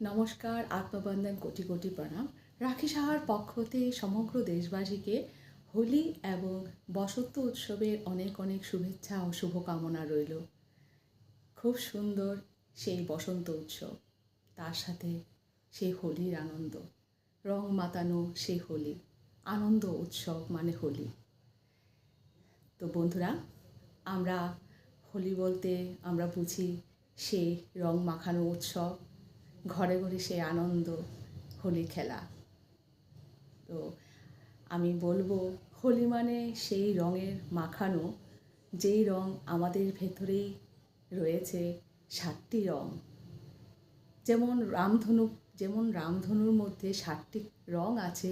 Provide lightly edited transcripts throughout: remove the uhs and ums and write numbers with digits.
নমস্কার, আত্মবন্ধন কোটি কোটি প্রণাম। রাখি সাহার পক্ষ হতে সমগ্র দেশবাসীকে হোলি এবং বসন্ত উৎসবের অনেক অনেক শুভেচ্ছা ও শুভকামনা রইল। খুব সুন্দর সেই বসন্ত উৎসব, তার সাথে সেই হোলির আনন্দ, রং মাতানো সেই হোলি, আনন্দ উৎসব মানে হোলি। তো বন্ধুরা, আমরা হোলি বলতে আমরা বুঝি সেই রং মাখানো উৎসব, ঘরে ঘরে সেই আনন্দ, হোলি খেলা। তো আমি বলবো হোলি মানে সেই রঙের মাখানো, যেই রং আমাদের ভেতরেই রয়েছে 7টি রং। যেমন রামধনুর মধ্যে 7টি রং আছে,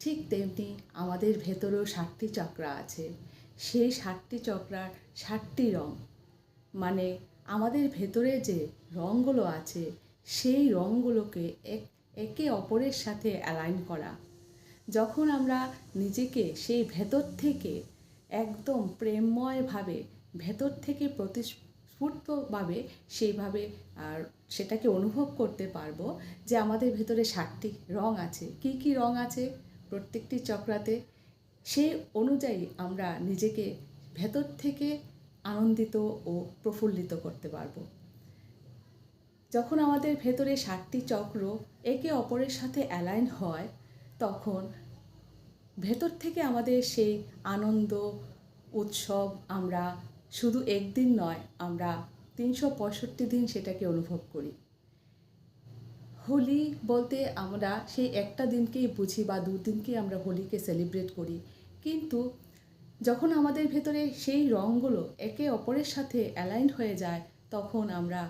ঠিক তেমনি আমাদের ভেতরেও 7টি চক্রা আছে। সেই 7টি চক্রার 7টি রং, মানে আমাদের ভেতরে যে রঙগুলো আছে সেই রঙগুলোকে একে অপরের সাথে অ্যালাইন করা। যখন আমরা নিজেকে সেই ভেতর থেকে একদম প্রেমময়ভাবে, ভেতর থেকে প্রতিস্ফূর্তভাবে সেইভাবে আর সেটাকে অনুভব করতে পারবো যে আমাদের ভেতরে 7টি রং আছে। কি কি রং আছে প্রত্যেকটি চক্রাতে, সেই অনুযায়ী আমরা নিজেকে ভেতর থেকে আনন্দিত ও প্রফুল্লিত করতে পারবো। যখন আমাদের ভেতরে 7টি চক্র একে অপরের সাথে অ্যালাইন হয়, তখন ভেতর থেকে আমাদের সেই আনন্দ উৎসব আমরা শুধু একদিন নয়, আমরা 365 দিন সেটাকে অনুভব করি। হোলি বলতে আমরা সেই একটা দিনকেই বুঝি বা দুদিনকেই আমরা হোলিকে সেলিব্রেট করি, কিন্তু যখন আমাদের ভেতরে সেই রঙগুলো একে অপরের সাথে অ্যালাইন হয়ে যায়, তখন আমরা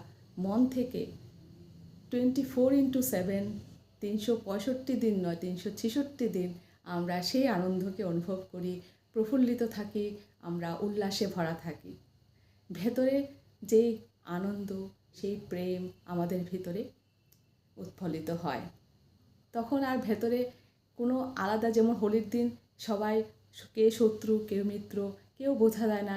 মন থেকে 24/7, 365 দিন নয়, 366 দিন আমরা সেই আনন্দকে অনুভব করি, প্রফুল্লিত থাকি, আমরা উল্লাসে ভরা থাকি। ভেতরে যেই আনন্দ, সেই প্রেম আমাদের ভিতরে উৎফুল্লিত হয়, তখন আর ভেতরে কোনো আলাদা, যেমন হোলির দিন সবাই, কে শত্রু কেউ মিত্র কেউ বোঝা যায় না,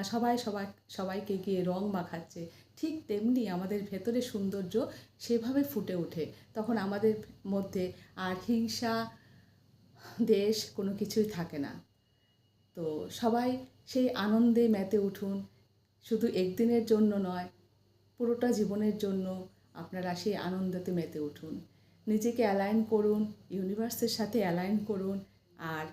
সবাইকে গিয়ে রং মাখাচ্ছে, ঠিক তেমনি আমাদের ভেতরে সৌন্দর্য সেভাবে ফুটে ওঠে। তখন আমাদের মধ্যে আর হিংসা, দেশ কোনো কিছুই থাকে না। তো সবাই সেই আনন্দে মেতে উঠুন, শুধু একদিনের জন্য নয়, পুরোটা জীবনের জন্য আপনারা সেই আনন্দতে মেতে উঠুন। নিজেকে অ্যালাইন করুন, ইউনিভার্সের সাথে অ্যালাইন করুন। আর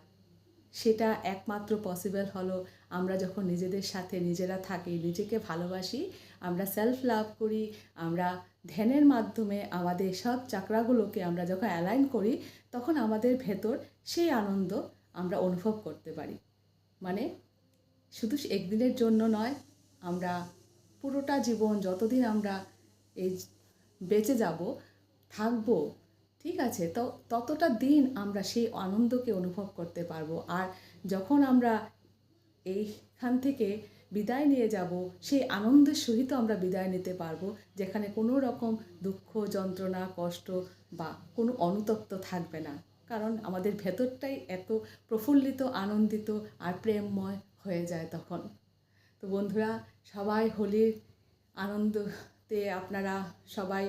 সেটা একমাত্র পসিবল হলো আমরা যখন নিজেদের সাথে নিজেরা থাকি, নিজেকে ভালোবাসি, আমরা সেলফ লাভ করি, আমরা ধ্যানের মাধ্যমে আমাদের সব চাকরাগুলোকে আমরা যখন অ্যালাইন করি, তখন আমাদের ভেতর সেই আনন্দ আমরা অনুভব করতে পারি। মানে শুধু একদিনের জন্য নয়, আমরা পুরোটা জীবন যতদিন আমরা এই বেঁচে যাব, থাকবো, ঠিক আছে, তো ততটা দিন আমরা সেই আনন্দকে অনুভব করতে পারবো। আর যখন আমরা এইখান থেকে বিদায় নিয়ে যাব, সেই আনন্দের সহিত আমরা বিদায় নিতে পারবো, যেখানে কোনো রকম দুঃখ, যন্ত্রণা, কষ্ট বা কোনো অনুতপ্ত থাকবে না, কারণ আমাদের ভেতরটাই এত প্রফুল্লিত, আনন্দিত আর প্রেমময় হয়ে যায় তখন। তো বন্ধুরা, সবাই হোলির আনন্দতে আপনারা সবাই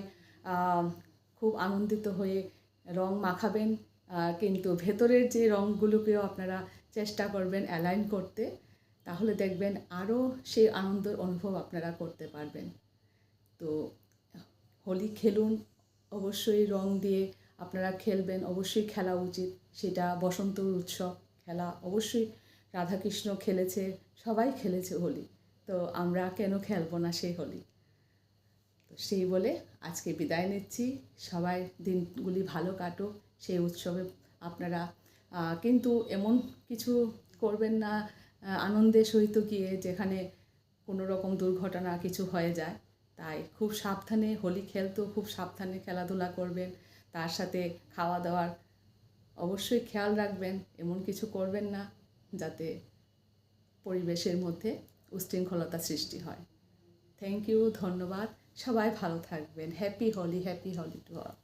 খুব আনন্দিত হয়ে রং মাখাবেন, কিন্তু ভেতরের যে রঙগুলোকেও আপনারা চেষ্টা করবেন অ্যালাইন করতে, তাহলে দেখবেন আরও সেই আনন্দের অনুভব আপনারা করতে পারবেন। তো হোলি খেলুন, অবশ্যই রং দিয়ে আপনারা খেলবেন, অবশ্যই খেলা উচিত। সেটা বসন্ত উৎসব, খেলা অবশ্যই, রাধাকৃষ্ণ খেলেছে, সবাই খেলেছে হোলি, তো আমরা কেন খেলবো না সেই হোলি? তো সেই বলে আজকে বিদায় নিচ্ছি। সবাই দিনগুলি ভালো কাটুক সেই উৎসবে। আপনারা কিন্তু এমন কিছু করবেন না আনন্দের সহিত গিয়ে যেখানে কোনো রকম দুর্ঘটনা কিছু হয়ে যায়। তাই খুব সাবধানে হোলি খেলতেও খুব সাবধানে খেলাধুলা করবেন, তার সাথে খাওয়া দাওয়ার অবশ্যই খেয়াল রাখবেন। এমন কিছু করবেন না যাতে পরিবেশের মধ্যে উশৃঙ্খলতা সৃষ্টি হয়। থ্যাংক ইউ, ধন্যবাদ। সবাই ভালো থাকবেন। Happy Holi to all.